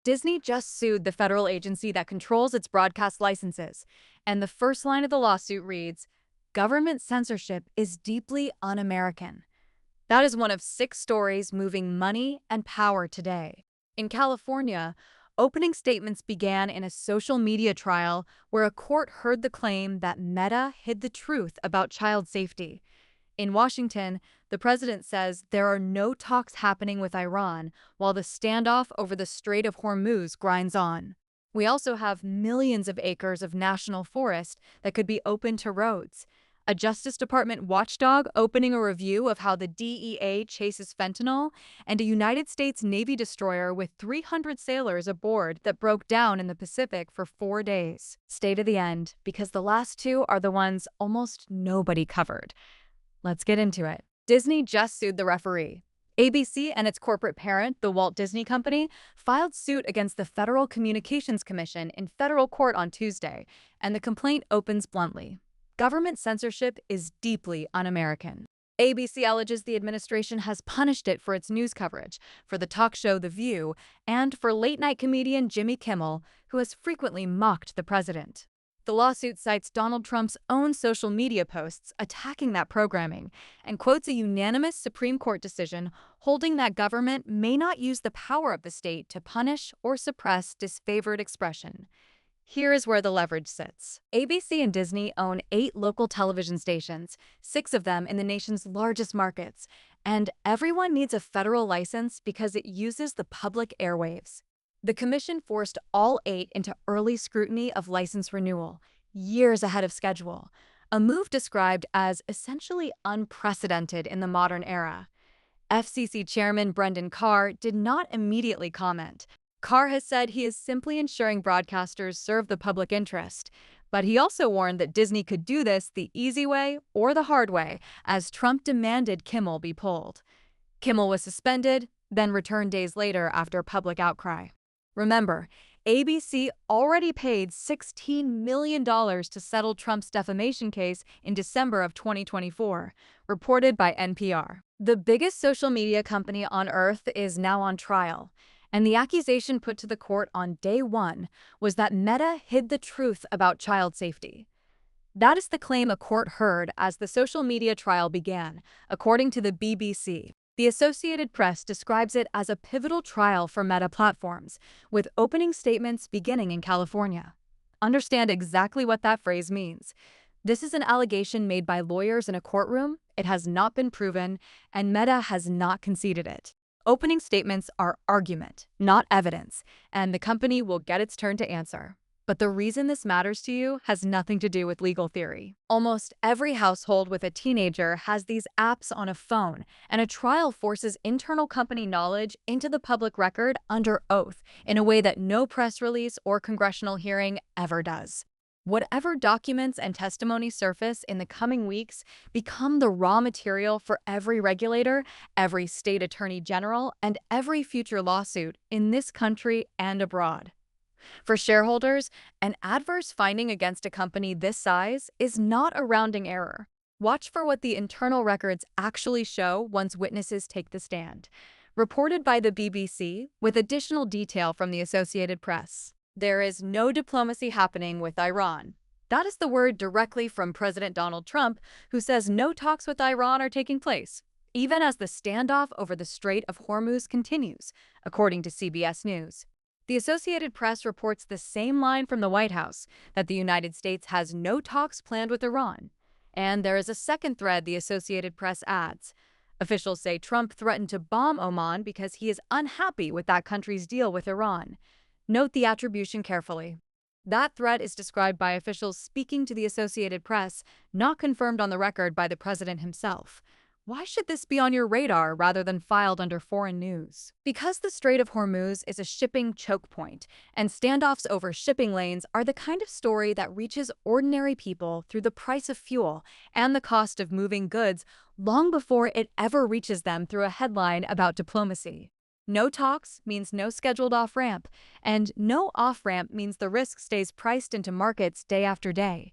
Disney just sued the federal agency that controls its broadcast licenses, and the first line of the lawsuit reads, "Government censorship is deeply un-American." That is one of 6 stories moving money and power today. In California, opening statements began in a social media trial where a court heard the claim that Meta hid the truth about child safety. In Washington, the president says there are no talks happening with Iran while the standoff over the Strait of Hormuz grinds on. We also have millions of acres of national forest that could be open to roads. A Justice Department watchdog opening a review of how the DEA chases fentanyl, and a United States Navy destroyer with 300 sailors aboard that broke down in the Pacific for 4 days. Stay to the end, because the last 2 are the ones almost nobody covered. Let's get into it. Disney just sued the referee. ABC and its corporate parent, the Walt Disney Company, filed suit against the Federal Communications Commission in federal court on Tuesday, and the complaint opens bluntly. Government censorship is deeply un-American. ABC alleges the administration has punished it for its news coverage, for the talk show The View, and for late-night comedian Jimmy Kimmel, who has frequently mocked the president. The lawsuit cites Donald Trump's own social media posts attacking that programming and quotes a unanimous Supreme Court decision holding that government may not use the power of the state to punish or suppress disfavored expression. Here is where the leverage sits. ABC and Disney own 8 local television stations, 6 of them in the nation's largest markets, and everyone needs a federal license because it uses the public airwaves. The commission forced all 8 into early scrutiny of license renewal, years ahead of schedule, a move described as essentially unprecedented in the modern era. FCC Chairman Brendan Carr did not immediately comment. Carr has said he is simply ensuring broadcasters serve the public interest, but he also warned that Disney could do this the easy way or the hard way, as Trump demanded Kimmel be pulled. Kimmel was suspended, then returned days later after public outcry. Remember, ABC already paid $16 million to settle Trump's defamation case in December of 2024, reported by NPR. The biggest social media company on earth is now on trial, and the accusation put to the court on day 1 was that Meta hid the truth about child safety. That is the claim a court heard as the social media trial began, according to the BBC. The Associated Press describes it as a pivotal trial for Meta platforms, with opening statements beginning in California. Understand exactly what that phrase means. This is an allegation made by lawyers in a courtroom, it has not been proven, and Meta has not conceded it. Opening statements are argument, not evidence, and the company will get its turn to answer. But the reason this matters to you has nothing to do with legal theory. Almost every household with a teenager has these apps on a phone, and a trial forces internal company knowledge into the public record under oath in a way that no press release or congressional hearing ever does. Whatever documents and testimony surface in the coming weeks become the raw material for every regulator, every state attorney general, and every future lawsuit in this country and abroad. For shareholders, an adverse finding against a company this size is not a rounding error. Watch for what the internal records actually show once witnesses take the stand. Reported by the BBC, with additional detail from the Associated Press. There is no diplomacy happening with Iran. That is the word directly from President Donald Trump, who says no talks with Iran are taking place, even as the standoff over the Strait of Hormuz continues, according to CBS News. The Associated Press reports the same line from the White House, that the United States has no talks planned with Iran. And there is a second thread the Associated Press adds. Officials say Trump threatened to bomb Oman because he is unhappy with that country's deal with Iran. Note the attribution carefully. That threat is described by officials speaking to the Associated Press, not confirmed on the record by the president himself. Why should this be on your radar rather than filed under foreign news? Because the Strait of Hormuz is a shipping choke point, and standoffs over shipping lanes are the kind of story that reaches ordinary people through the price of fuel and the cost of moving goods long before it ever reaches them through a headline about diplomacy. No talks means no scheduled off-ramp, and no off-ramp means the risk stays priced into markets day after day.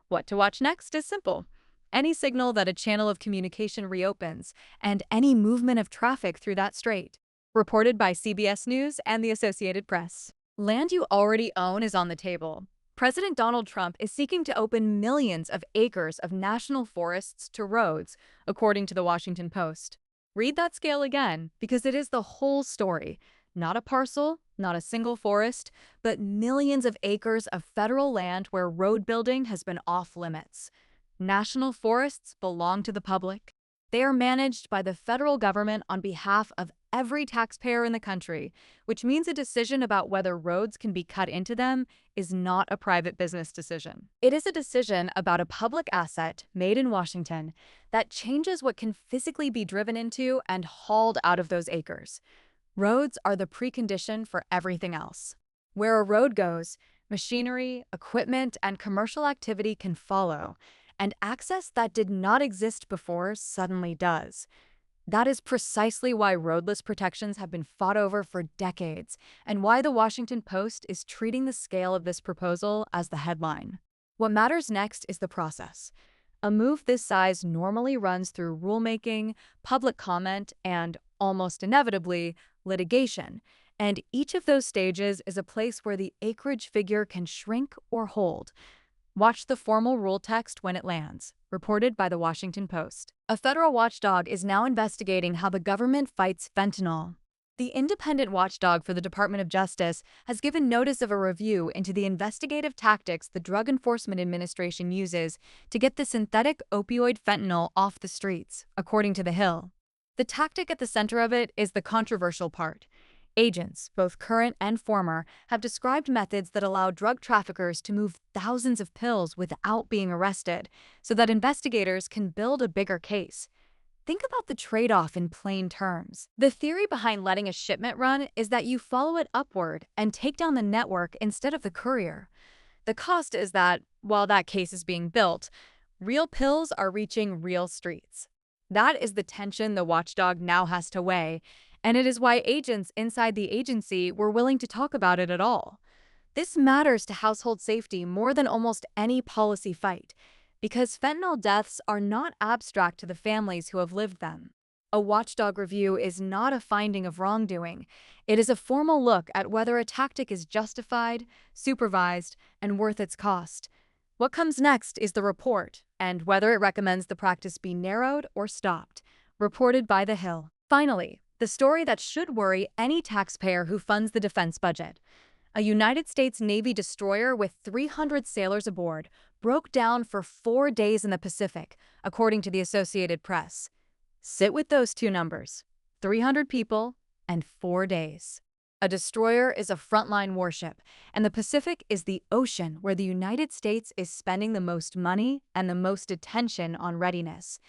What to watch next is simple. Any signal that a channel of communication reopens, and any movement of traffic through that strait. reported by CBS News and the Associated Press. Land you already own is on the table. President Donald Trump is seeking to open millions of acres of national forests to roads, according to the Washington Post. Read that scale again, because it is the whole story. Not a parcel, not a single forest, but millions of acres of federal land where road building has been off limits. National forests belong to the public. They are managed by the federal government on behalf of every taxpayer in the country, which means a decision about whether roads can be cut into them is not a private business decision. It is a decision about a public asset made in Washington that changes what can physically be driven into and hauled out of those acres. Roads are the precondition for everything else. Where a road goes, machinery, equipment, and commercial activity can follow, and access that did not exist before suddenly does. That is precisely why roadless protections have been fought over for decades, and why the Washington Post is treating the scale of this proposal as the headline. What matters next is the process. A move this size normally runs through rulemaking, public comment, and, almost inevitably, litigation, and each of those stages is a place where the acreage figure can shrink or hold. Watch the formal rule text when it lands, reported by the Washington Post. A federal watchdog is now investigating how the government fights fentanyl. The independent watchdog for the Department of Justice has given notice of a review into the investigative tactics the Drug Enforcement Administration uses to get the synthetic opioid fentanyl off the streets, according to The Hill. The tactic at the center of it is the controversial part. Agents, both current and former, have described methods that allow drug traffickers to move thousands of pills without being arrested, so that investigators can build a bigger case. Think about the trade-off in plain terms. The theory behind letting a shipment run is that you follow it upward and take down the network instead of the courier. The cost is that, while that case is being built, real pills are reaching real streets. That is the tension the watchdog now has to weigh, and it is why agents inside the agency were willing to talk about it at all. This matters to household safety more than almost any policy fight, because fentanyl deaths are not abstract to the families who have lived them. A watchdog review is not a finding of wrongdoing. It is a formal look at whether a tactic is justified, supervised, and worth its cost. What comes next is the report, and whether it recommends the practice be narrowed or stopped, reported by The Hill. Finally, the story that should worry any taxpayer who funds the defense budget. A United States Navy destroyer with 300 sailors aboard broke down for 4 days in the Pacific, according to the Associated Press. Sit with those two numbers, 300 people and 4 days. A destroyer is a frontline warship, and the Pacific is the ocean where the United States is spending the most money and the most attention on readiness.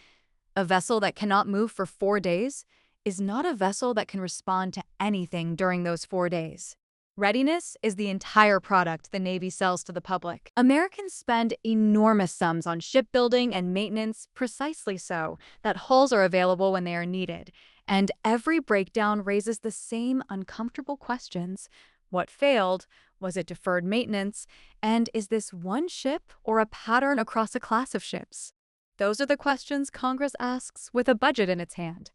A vessel that cannot move for 4 days is not a vessel that can respond to anything during those 4 days. Readiness is the entire product the Navy sells to the public. Americans spend enormous sums on shipbuilding and maintenance precisely so that hulls are available when they are needed. And every breakdown raises the same uncomfortable questions. What failed? Was it deferred maintenance? And is this one ship or a pattern across a class of ships? Those are the questions Congress asks with a budget in its hand.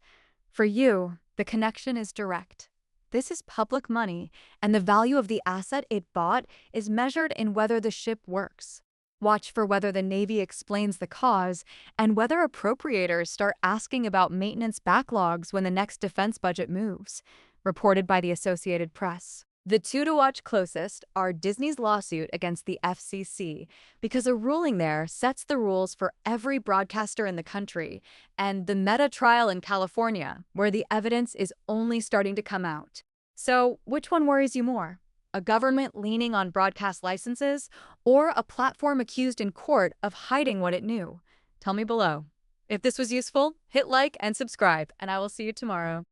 For you, the connection is direct. This is public money, and the value of the asset it bought is measured in whether the ship works. Watch for whether the Navy explains the cause and whether appropriators start asking about maintenance backlogs when the next defense budget moves, reported by the Associated Press. The two to watch closest are Disney's lawsuit against the FCC, because a ruling there sets the rules for every broadcaster in the country, and the Meta trial in California, where the evidence is only starting to come out. So, which one worries you more? A government leaning on broadcast licenses, or a platform accused in court of hiding what it knew? Tell me below. If this was useful, hit like and subscribe, and I will see you tomorrow.